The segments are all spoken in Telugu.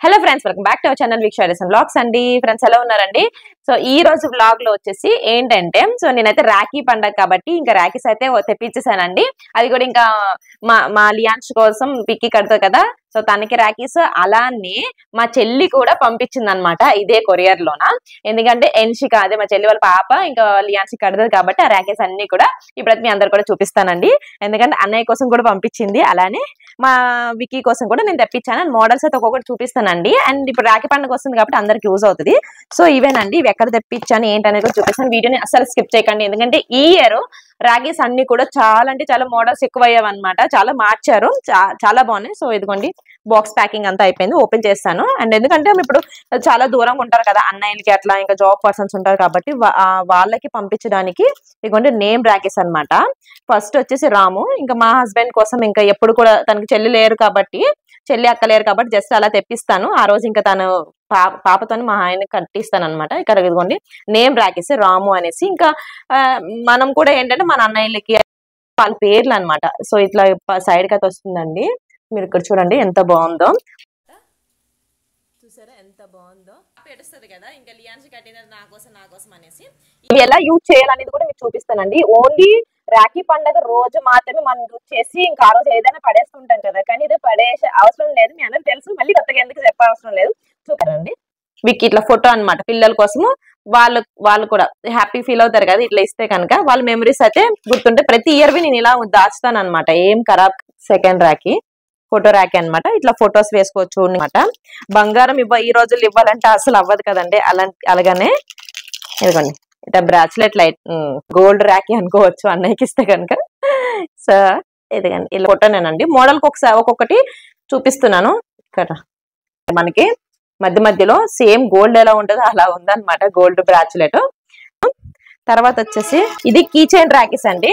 Hello friends, welcome back to our channel Veeksha blogs అండి. ఫ్రెండ్స్ ఎలా ఉన్నారండి? సో ఈ రోజు బ్లాగ్ లో వచ్చేసి ఏంటంటే, సో నేనైతే రాఖీ పండగ కాబట్టి ఇంకా రాఖీస్ అయితే తెప్పించేసానండి. అది కూడా ఇంకా మా లియాన్స్ కోసం పిక్కి కడతారు కదా, సో తనకి రాఖీస్, అలానే మా చెల్లి కూడా పంపించింది అనమాట ఇదే కొరియర్ లోన. ఎందుకంటే ఎన్షిక, అదే మా చెల్లి వాళ్ళ పాప, ఇంకా లియాన్స్ కడతారు కాబట్టి ఆ రాఖీస్ అన్ని కూడా ఇప్పుడైతే మీ అందరు కూడా చూపిస్తానండి. ఎందుకంటే అన్నయ్య కోసం కూడా పంపించింది, అలానే మా విక్కీ కోసం కూడా నేను తెప్పించాను. మోడల్స్ అయితే ఒక్కొక్కటి చూపిస్తానండి. అండ్ ఇప్పుడు రాఖీ పండుగ వస్తుంది కాబట్టి అందరికి యూజ్ అవుతుంది. సో ఇవేనండి, ఇవి ఎక్కడ తెప్పించాను ఏంటనేది కూడా చూపిస్తాను. వీడియోని అసలు స్కిప్ చేయకండి, ఎందుకంటే ఈ ఇయర్ రాఖీస్ అన్ని కూడా చాలా అంటే చాలా మోడల్స్ ఎక్కువ అయ్యావన్నమాట. చాలా మార్చారు, చాలా బాగున్నాయి. సో ఇదిగోండి, బాక్స్ ప్యాకింగ్ అంతా అయిపోయింది, ఓపెన్ చేస్తాను. అండ్ ఎందుకంటే ఇప్పుడు చాలా దూరంగా ఉంటారు కదా అన్నయ్యలకి, అట్లా ఇంకా జాబ్ పర్సన్స్ ఉంటారు కాబట్టి వాళ్ళకి పంపించడానికి ఇదిగోండి నేమ్ రాఖీస్ అనమాట. ఫస్ట్ వచ్చేసి రాము, ఇంకా మా హస్బెండ్ కోసం, ఇంకా ఎప్పుడు కూడా తనకి చెల్లి లేరు కాబట్టి, చెల్లి అక్క లేరు కాబట్టి జస్ట్ అలా తెప్పిస్తాను. ఆ రోజు ఇంకా తను పాపతో మా ఆయన కట్టిస్తాను అనమాట. ఇక్కడ ఇదిగోండి నేమ్ రాఖీస్ రాము అనేసి. ఇంకా మనం కూడా ఏంటంటే మన అన్నయ్యలకి వాళ్ళ పేర్లు అనమాట. సో ఇట్లా సైడ్ కట్ వస్తుందండి. మీరు ఇక్కడ చూడండి ఎంత బాగుందో, చూసారా ఎంత బాగుందో. పెడుస్తుంది కదా, ఇంకా లియాన్స్ కట్టినది నా కోసం అనేసి. ఇవి ఎలా యూజ్ చేయాలనేది కూడా మీకు చూపిస్తానండి. ఓన్లీ రాఖీ పండుగ రోజు మాత్రమే మనం యూజ్ చేసి ఇంకా ఆ రోజు ఏదైనా పడేస్తుంటాం కదా, కానీ ఇది పడేసే అవసరం లేదు. మీ అందరికి తెలుసు, మళ్ళీ కొత్తగా ఎందుకు చెప్పవసరం లేదు. చూడండి వీకి ఇట్లా ఫోటో అనమాట. పిల్లల కోసము వాళ్ళు కూడా హ్యాపీ ఫీల్ అవుతారు కదా ఇట్లా ఇస్తే కనుక. వాళ్ళ మెమరీస్ అయితే గుర్తుంటే ప్రతి ఇయర్ వి నేను ఇలా దాచుతాను అనమాట. ఏం ఖరాబ్. సెకండ్ రాఖీ ఫోటో రాఖీ అనమాట. ఇట్లా ఫొటోస్ వేసుకోవచ్చు అనమాట. బంగారం ఈ రోజులు ఇవ్వాలంటే అసలు అవ్వదు కదండి. అలాగనే ఇదిగోండి ఇట్లా బ్రాస్లెట్ లైట్ గోల్డ్ రాఖీ అనుకోవచ్చు అన్నయ్యకి ఇస్తే కనుక. సో ఇదిగండి ఇలా ఫోటోనేనండి. మోడల్కి ఒక్కొక్కటి చూపిస్తున్నాను. ఇక్కడ మనకి మధ్య మధ్యలో సేమ్ గోల్డ్ ఎలా ఉంటుందో అలా ఉందన్నమాట, గోల్డ్ బ్రాస్లెట్. తర్వాత వచ్చేసి ఇది కీ చైన్ రాఖీస్ అండి.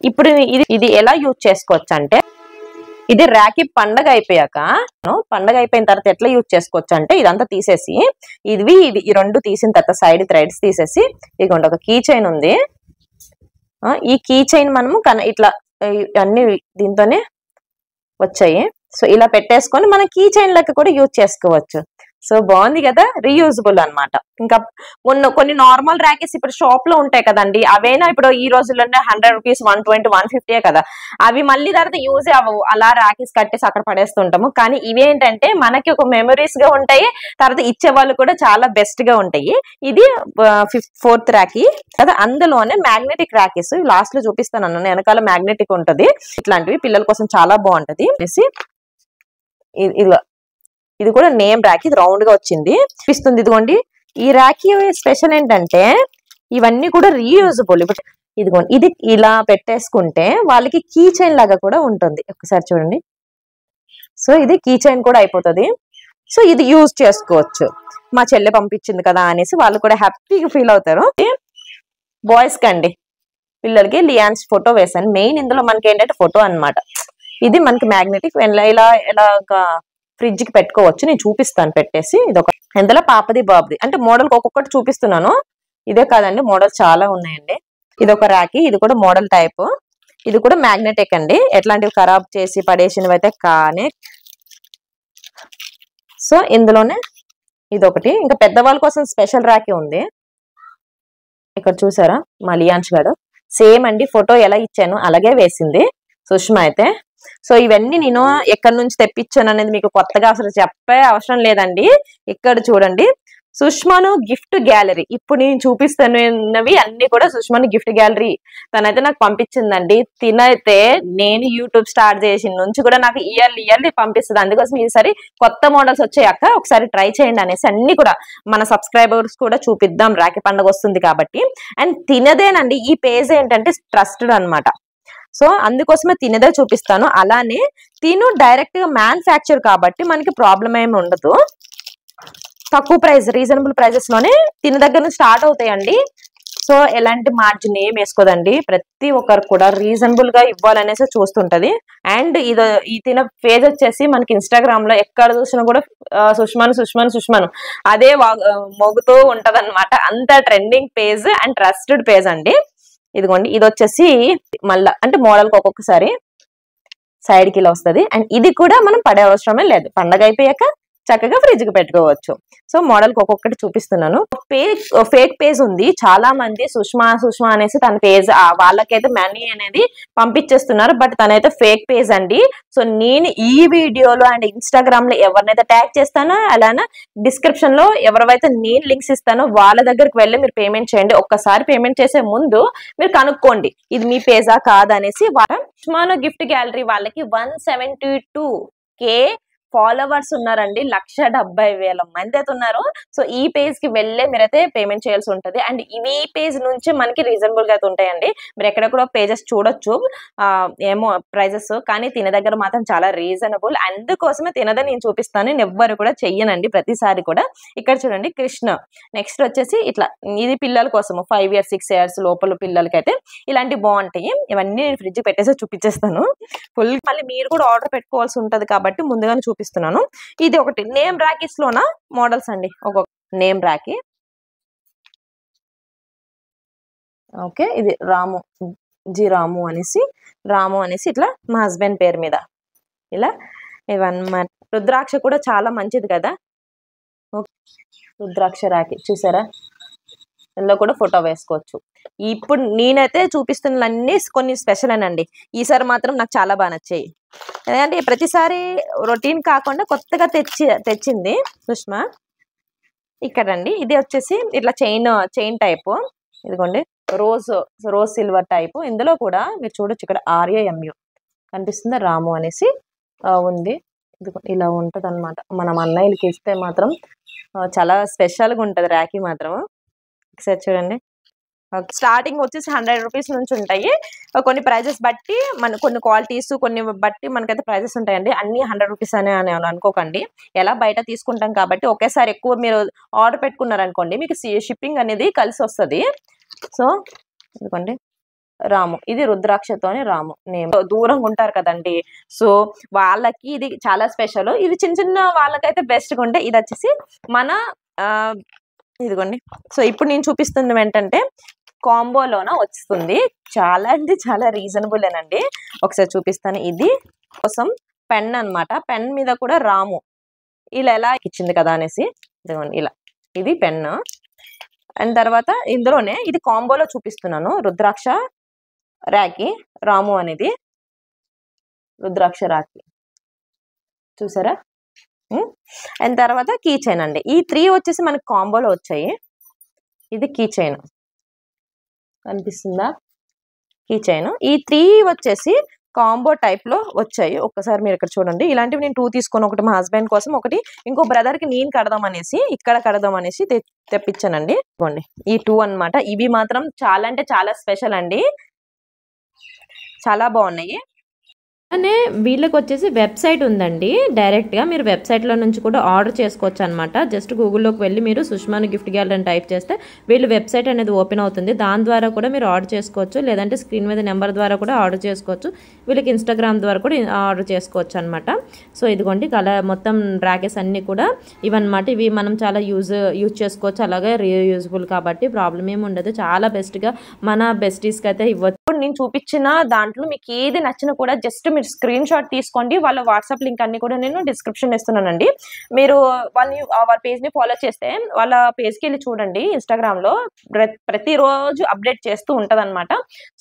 ఇప్పుడు ఇది ఎలా యూజ్ చేసుకోవచ్చు అంటే, ఇది రాఖీ పండగ అయిపోయాక, పండగ అయిపోయిన తర్వాత ఎట్లా యూజ్ చేసుకోవచ్చు అంటే, ఇదంతా తీసేసి ఇది ఈ రెండు తీసిన తర్వాత సైడ్ థ్రెడ్స్ తీసేసి ఇదిగోండి ఒక కీ చైన్ ఉంది. ఈ కీ చైన్ మనము ఇట్లా అన్ని దీంతోనే వచ్చాయి. సో ఇలా పెట్టేసుకొని మన కీ చైన్ లెక్క కూడా యూజ్ చేసుకోవచ్చు. సో బాగుంది కదా, రీయూజబుల్ అనమాట. ఇంకా కొన్ని నార్మల్ రాఖీస్ ఇప్పుడు షాప్ లో ఉంటాయి కదండి, అవైనా ఇప్పుడు ఈ రోజుల్లోనే 100 రూపీస్, 120, 150 కదా, అవి మళ్ళీ తర్వాత యూజ్ అవ్వవు. అలా రాఖీస్ కట్టేసి అక్కడ పడేస్తుంటాము. కానీ ఇవేంటంటే మనకి ఒక మెమరీస్ గా ఉంటాయి, తర్వాత ఇచ్చే వాళ్ళు కూడా చాలా బెస్ట్ గా ఉంటాయి. ఇది 4th రాఖీ కదా. అందులోనే మ్యాగ్నెటిక్ రాఖీస్ లాస్ట్ లో చూపిస్తాను అన్న, వెనకాల మ్యాగ్నెటిక్ ఉంటది. ఇట్లాంటివి పిల్లల కోసం చాలా బాగుంటది. ఇది కూడా నేమ్ రాఖీ, ఇది రౌండ్ గా వచ్చింది చూపిస్తుంది. ఇదిగోండి ఈ రాఖీ స్పెషల్ ఏంటంటే ఇవన్నీ కూడా రీయూజబుల్. ఇప్పుడు ఇదిగోండి ఇది ఇలా పెట్టేసుకుంటే వాళ్ళకి కీ చైన్ లాగా కూడా ఉంటుంది. ఒకసారి చూడండి. సో ఇది కీ చైన్ కూడా అయిపోతుంది. సో ఇది యూజ్ చేసుకోవచ్చు. మా చెల్లె పంపించింది కదా అనేసి వాళ్ళు కూడా హ్యాపీగా ఫీల్ అవుతారు. బాయ్స్ కండి, పిల్లలకి లియాన్స్ ఫోటో వేసాను. మెయిన్ ఇందులో మనకి ఏంటంటే ఫోటో అనమాట. ఇది మనకి మ్యాగ్నెటిక్, ఇలా ఫ్రిడ్జ్ కి పెట్టుకోవచ్చు. నేను చూపిస్తాను పెట్టేసి. ఇదొక ఇందులో పాపది బాబుది అంటే మోడల్ ఒక్కొక్కటి చూపిస్తున్నాను. ఇదే కాదండి, మోడల్స్ చాలా ఉన్నాయండి. ఇది ఒక రాఖీ, ఇది కూడా మోడల్ టైప్. ఇది కూడా మ్యాగ్నెటిక్ అండి, ఎట్లాంటివి ఖరాబ్ చేసి పడేసినవి అయితే కానీ. సో ఇందులోనే ఇదొకటి. ఇంకా పెద్దవాళ్ళ కోసం స్పెషల్ రాఖీ ఉంది. ఇక్కడ చూసారా మా లియాన్స్ గారు సేమ్ అండి, ఫోటో ఎలా ఇచ్చాను అలాగే వేసింది సుష్మా అయితే. సో ఇవన్నీ నేను ఎక్కడి నుంచి తెప్పించాను అనేది మీకు కొత్తగా అసలు చెప్పే అవసరం లేదండి. ఇక్కడ చూడండి, సుష్మాను గిఫ్ట్ గ్యాలరీ. ఇప్పుడు నేను చూపిస్తున్నవి అన్ని కూడా సుష్మాను గిఫ్ట్ గ్యాలరీ తనైతే నాకు పంపించిందండి. తినైతే నేను యూట్యూబ్ స్టార్ట్ చేసిన నుంచి కూడా నాకు ఇయర్లీ పంపిస్తుంది. అందుకోసం ఈసారి కొత్త మోడల్స్ వచ్చాయక్క ఒకసారి ట్రై చేయండి అనేసి అన్ని కూడా మన సబ్స్క్రైబర్స్ కూడా చూపిద్దాం, రాఖీ పండుగ వస్తుంది కాబట్టి. అండ్ తినదేనండి, ఈ పేజ్ ఏంటంటే ట్రస్టెడ్ అనమాట. సో అందుకోసమే తినదే చూపిస్తాను. అలానే తిను డైరెక్ట్ గా మ్యానుఫ్యాక్చర్ కాబట్టి మనకి ప్రాబ్లం ఏమి ఉండదు. తక్కువ ప్రైస్, రీజనబుల్ ప్రైజెస్ లోనే తిన దగ్గర నుంచి స్టార్ట్ అవుతాయండి. సో ఎలాంటి మార్జిన్ ఏం వేసుకోదండి, ప్రతి ఒక్కరు కూడా రీజనబుల్ గా ఇవ్వాలనేసి చూస్తుంటది. అండ్ ఈ తిన పేజ్ వచ్చేసి మనకి ఇన్స్టాగ్రామ్ లో ఎక్కడ చూసినా కూడా సుష్మాను అదే మోగుతూ ఉంటది అనమాట. అంత trending page and trusted page అండి. ఇదిగోండి ఇది వచ్చేసి మళ్ళా అంటే మోడల్కి ఒక్కొక్కసారి సైడ్ కి ఇలా వస్తుంది. అండ్ ఇది కూడా మనం పడే అవసరమే లేదు, పండగ అయిపోయాక చక్కగా ఫ్రిడ్జ్ కి పెట్టుకోవచ్చు. సో మోడల్ కి ఒక్కొక్కటి చూపిస్తున్నాను. ఫేక్ పేజ్ ఉంది, చాలా మంది సుష్మా అనేసి తన పేజ్ వాళ్ళకైతే మనీ అనేది పంపించేస్తున్నారు, బట్ తనైతే ఫేక్ పేజ్ అండి. సో నేను ఈ వీడియోలో అండ్ ఇన్స్టాగ్రామ్ లో ఎవరినైతే ట్యాగ్ చేస్తానో అలానే డిస్క్రిప్షన్ లో ఎవరైతే నేను లింక్స్ ఇస్తానో వాళ్ళ దగ్గరికి వెళ్ళి మీరు పేమెంట్ చేయండి. ఒక్కసారి పేమెంట్ చేసే ముందు మీరు కనుక్కోండి ఇది మీ పేజా కాదనేసి. సుష్మాను గిఫ్ట్ గ్యాలరీ వాళ్ళకి 172K ఫాలోవర్స్ ఉన్నారండి, 170,000 మంది అయితే ఉన్నారు. సో ఈ పేజ్ కి వెళ్ళే మీరైతే పేమెంట్ చేయాల్సి ఉంటది. అండ్ ఈ పేజ్ నుంచి మనకి రీజనబుల్ గా అయితే ఉంటాయండి. మీరు ఎక్కడెక్కడ పేజెస్ చూడొచ్చు ఏమో ప్రైజెస్, కానీ తిన దగ్గర మాత్రం చాలా రీజనబుల్. అందుకోసమే తినదని నేను చూపిస్తాను, నేను ఎవ్వరు కూడా చెయ్యనండి ప్రతిసారి కూడా. ఇక్కడ చూడండి కృష్ణ. నెక్స్ట్ వచ్చేసి ఇట్లా ఇది పిల్లల కోసము 5 years 6 years లోపల పిల్లలకి అయితే ఇలాంటివి బాగుంటాయి. ఇవన్నీ నేను ఫ్రిడ్జ్ పెట్టేసి చూపించేస్తాను ఫుల్. మళ్ళీ మీరు కూడా ఆర్డర్ పెట్టుకోవాల్సి ఉంటది కాబట్టి ముందుగానే చూపిస్తున్నాను. ఇది ఒకటి నేమ్ రాకీస్ లోన మోడల్స్ అండి, ఒక్కొక్క నేమ్ రాకీ. ఓకే, ఇది రాము అనేసి ఇట్లా మా హస్బెండ్ పేరు మీద ఇలా ఇవన్నీ. రుద్రాక్ష కూడా చాలా మంచిది కదా, రుద్రాక్ష రాఖీ చూసారా, ఇందులో కూడా ఫోటో వేసుకోవచ్చు. ఇప్పుడు నేనైతే చూపిస్తున్నవన్నీ కొన్ని స్పెషల్ అనండి, ఈసారి మాత్రం నాకు చాలా బాగా నచ్చాయి. ఎందుకంటే ప్రతిసారి రొటీన్ కాకుండా కొత్తగా తెచ్చింది సుష్మా. ఇక్కడ అండి ఇది వచ్చేసి ఇట్లా చైన్ టైప్, ఇదిగోండి రోజ్ సిల్వర్ టైప్. ఇందులో కూడా మీరు చూడొచ్చు, ఇక్కడ RAMU కనిపిస్తుందా, రాము అనేసి ఉంది. ఇలా ఉంటది అనమాట. మనం అన్నయ్యలకి ఇస్తే మాత్రం చాలా స్పెషల్ గా ఉంటది రాఖీ మాత్రం. ఒకసారి చూడండి, స్టార్టింగ్ వచ్చేసి 100 రూపీస్ నుంచి ఉంటాయి. కొన్ని ప్రైజెస్ బట్టి కొన్ని క్వాలిటీస్ కొన్ని బట్టి మనకైతే ప్రైజెస్ ఉంటాయండి. అన్ని 100 రూపీస్ అని అనుకోకండి, ఎలా బయట తీసుకుంటాం కాబట్టి ఒకేసారి ఎక్కువ మీరు ఆర్డర్ పెట్టుకున్నారనుకోండి మీకు షిప్పింగ్ అనేది కలిసి వస్తుంది. సో ఎందుకండి రాము, ఇది రుద్రాక్షతోని రాము నేమ్. దూరంగా ఉంటారు కదండి, సో వాళ్ళకి ఇది చాలా స్పెషల్. ఇది చిన్న వాళ్ళకైతే బెస్ట్ గా ఉంటాయి. ఇది వచ్చేసి మన ఇదిగోండి. సో ఇప్పుడు నేను చూపిస్తుంది ఏంటంటే కాంబోలోన వస్తుంది, చాలా అంటే చాలా రీజనబుల్ ఏనండి. ఒకసారి చూపిస్తాను. ఇది కోసం పెన్ అన్నమాట, పెన్ మీద కూడా రాము ఇలా ఎలా ఇచ్చింది కదా అనేసి ఇదిగోండి ఇలా, ఇది పెన్. అండ్ తర్వాత ఇందులోనే ఇది కాంబోలో చూపిస్తున్నాను, రుద్రాక్ష రాఖీ రాము అనేది రుద్రాక్ష రాఖీ చూసారా. అండ్ తర్వాత కీ చైన్ అండి, ఈ 3 వచ్చేసి మనకి కాంబోలో వచ్చాయి. ఇది కీ చైన్ కనిపిస్తుందా, కీ చైన్. ఈ 3 వచ్చేసి కాంబో టైప్ లో వచ్చాయి. ఒక్కసారి మీరు ఇక్కడ చూడండి, ఇలాంటివి నేను 2 తీసుకొని, ఒకటి మా హస్బెండ్ కోసం, ఒకటి ఇంకో బ్రదర్ కి నేను కడదాం అనేసి తెప్పించానండి. ఇవ్వండి ఈ 2 అన్నమాట. ఇవి మాత్రం చాలా అంటే చాలా స్పెషల్ అండి, చాలా బాగున్నాయి. అనే వీళ్ళకి వచ్చేసి వెబ్సైట్ ఉందండి, డైరెక్ట్గా మీరు వెబ్సైట్లో నుంచి కూడా ఆర్డర్ చేసుకోవచ్చు అనమాట. జస్ట్ గూగుల్లోకి వెళ్ళి మీరు సుష్మాను గిఫ్ట్ గ్యాలరీ అని టైప్ చేస్తే వీళ్ళు వెబ్సైట్ అనేది ఓపెన్ అవుతుంది, దాని ద్వారా కూడా మీరు ఆర్డర్ చేసుకోవచ్చు. లేదంటే స్క్రీన్ మీద నెంబర్ ద్వారా కూడా ఆర్డర్ చేసుకోవచ్చు. వీళ్ళకి ఇన్స్టాగ్రామ్ ద్వారా కూడా ఆర్డర్ చేసుకోవచ్చు అనమాట. సో ఇదిగోండి మొత్తం ర్యాకెస్ అన్నీ కూడా ఇవన్నమాట. ఇవి మనం చాలా యూజ్ చేసుకోవచ్చు, అలాగే రీయూజబుల్ కాబట్టి ప్రాబ్లం ఏమి ఉండదు. చాలా బెస్ట్గా మన బెస్టీస్కి అయితే ఇవ్వచ్చు. నేను చూపించిన దాంట్లో మీకు ఏది నచ్చినా కూడా జస్ట్ మీరు స్క్రీన్ షాట్ తీసుకోండి, వాళ్ళ వాట్సాప్ లింక్ అన్ని కూడా నేను డిస్క్రిప్షన్ ఇస్తున్నానండి. మీరు వాళ్ళ పేజ్ ని ఫాలో చేస్తే వాళ్ళ పేజ్ కి వెళ్ళి చూడండి, ఇన్స్టాగ్రామ్ లో ప్రతిరోజు అప్డేట్ చేస్తూ ఉంటది అనమాట.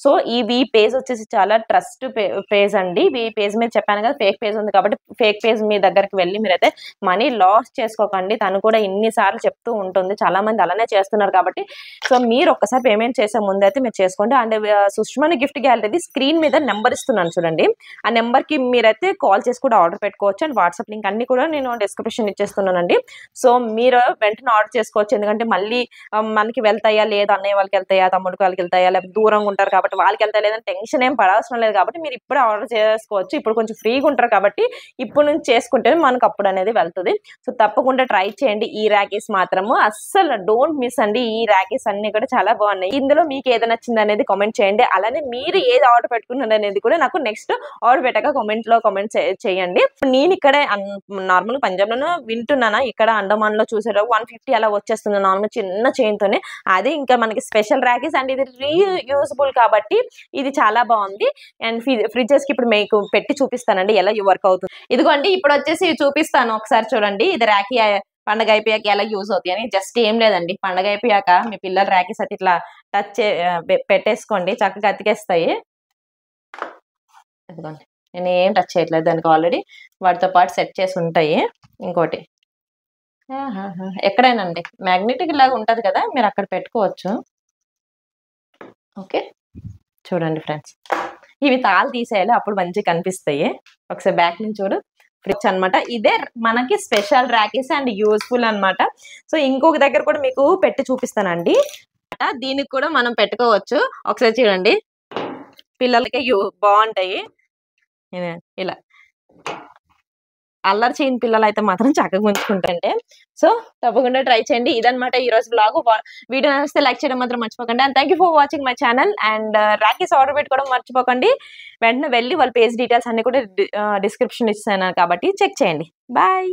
సో ఈ పేజ్ వచ్చేసి చాలా ట్రస్ట్ పేజ్ అండి. ఈ పేజ్ మీద చెప్పాను కదా ఫేక్ పేజ్ ఉంది కాబట్టి, ఫేక్ పేజ్ మీ దగ్గరికి వెళ్ళి మీరైతే మనీ లాస్ చేసుకోకండి. తను కూడా ఇన్నిసార్లు చెప్తూ ఉంటుంది, చాలా మంది అలానే చేస్తున్నారు కాబట్టి. సో మీరు ఒక్కసారి పేమెంట్ చేసే ముందు అయితే మీరు చేసుకోండి. అండ్ సుష్మాను గిఫ్ట్ గ్యాలరీ స్క్రీన్ మీద నెంబర్ ఇస్తున్నాను చూడండి, ఆ నెంబర్ కి మీరైతే కాల్ చేసి కూడా ఆర్డర్ పెట్టుకోవచ్చు. అండ్ వాట్సాప్ లింక్ అన్ని కూడా నేను డిస్క్రిప్షన్ ఇచ్చేస్తున్నానండి. సో మీరు వెంటనే ఆర్డర్ చేసుకోవచ్చు, ఎందుకంటే మళ్ళీ మనకి వెళ్తాయా లేదా, అన్నయ్య వాళ్ళకి వెళ్తాయా, తమ్ముడికి వాళ్ళకి వెళ్తాయా, లేకపోతే దూరంగా ఉంటారు కాబట్టి వాళ్ళకి వెళ్తాయా లేదని టెన్షన్ ఏం పడాల్సిన లేదు. కాబట్టి మీరు ఇప్పుడే ఆర్డర్ చేసుకోవచ్చు. ఇప్పుడు కొంచెం ఫ్రీగా ఉంటారు కాబట్టి ఇప్పుడు నుంచి చేసుకుంటే మనకు అప్పుడు అనేది వెళ్తుంది. సో తప్పకుండా ట్రై చేయండి. ఈ ర్యాకీస్ మాత్రము అస్సలు డోంట్ మిస్ అండి. ఈ ర్యాకీస్ అన్ని కూడా చాలా బాగున్నాయి. ఇందులో మీకు ఏది నచ్చింది అనేది కామెంట్ చేయండి. అలానే మీరు ఏది ఆర్డర్ పెట్టుకున్నారు అనేది కూడా నాకు నెక్స్ట్ ఆర్డర్ ఆర్డర్ పెట్టాక కామెంట్ చేయండి. నేను ఇక్కడే నార్మల్ పంజాబ్ లోనే వింటున్నానా, ఇక్కడ అండమాన్ లో చూసేటప్పుడు 150 అలా వచ్చేస్తుంది నార్మల్ చిన్న చైన్ తోనే. అదే ఇంకా మనకి స్పెషల్ రాఖీస్ అండ్ ఇది రీయూజబుల్ కాబట్టి ఇది చాలా బాగుంది. అండ్ ఫ్రిడ్జెస్ కి ఇప్పుడు మీకు పెట్టి చూపిస్తానండి ఎలా వర్క్ అవుతుంది. ఇదిగోండి ఇప్పుడు వచ్చేసి చూపిస్తాను, ఒకసారి చూడండి. ఇది రాఖీ పండగ అయిపోయాక ఎలా యూజ్ అవుతాయి అని. జస్ట్ ఏం లేదండి, పండగ అయిపోయాక మీ పిల్లలు రాఖీస్ అయితే ఇట్లా పెట్టేసుకోండి, చక్కగా అతికేస్తాయి. ఇదిగోండి నేను ఏం టచ్ చేయట్లేదు, దానికి ఆల్రెడీ వాటితో పాటు సెట్ చేసి ఉంటాయి. ఇంకోటి ఎక్కడైనాండి మ్యాగ్నెటిక్ లాగా ఉంటది కదా, మీరు అక్కడ పెట్టుకోవచ్చు. ఓకే చూడండి ఫ్రెండ్స్, ఇవి తాళ్ళు తీసేయాలి అప్పుడు మంచిగా కనిపిస్తాయి. ఒకసారి బ్యాక్ నుంచి చూడు, ఫ్రిడ్జ్ అనమాట. ఇదే మనకి స్పెషల్ రాఖీస్ అండ్ యూస్ఫుల్ అనమాట. సో ఇంకొక దగ్గర కూడా మీకు పెట్టి చూపిస్తానండి. దీనికి కూడా మనం పెట్టుకోవచ్చు. ఒకసారి చూడండి, పిల్లలకి బాగుంటాయి. ఇలా అల్లరి చేయని పిల్లలు అయితే మాత్రం చక్కగా ఉంచుకుంటారంటే. సో తప్పకుండా ట్రై చేయండి. ఇదనమాట ఈ రోజు బ్లాగ్. వీడియో నచ్చితే లైక్ చేయడం మాత్రం మర్చిపోకండి. And thank you for watching my channel. And rakhis order పెట్టుకోవడం మర్చిపోకండి. వెంటనే వెళ్ళి వాళ్ళ పేజ్ డీటెయిల్స్ అన్ని కూడా డిస్క్రిప్షన్ ఇస్తాను కాబట్టి చెక్ చేయండి. బాయ్.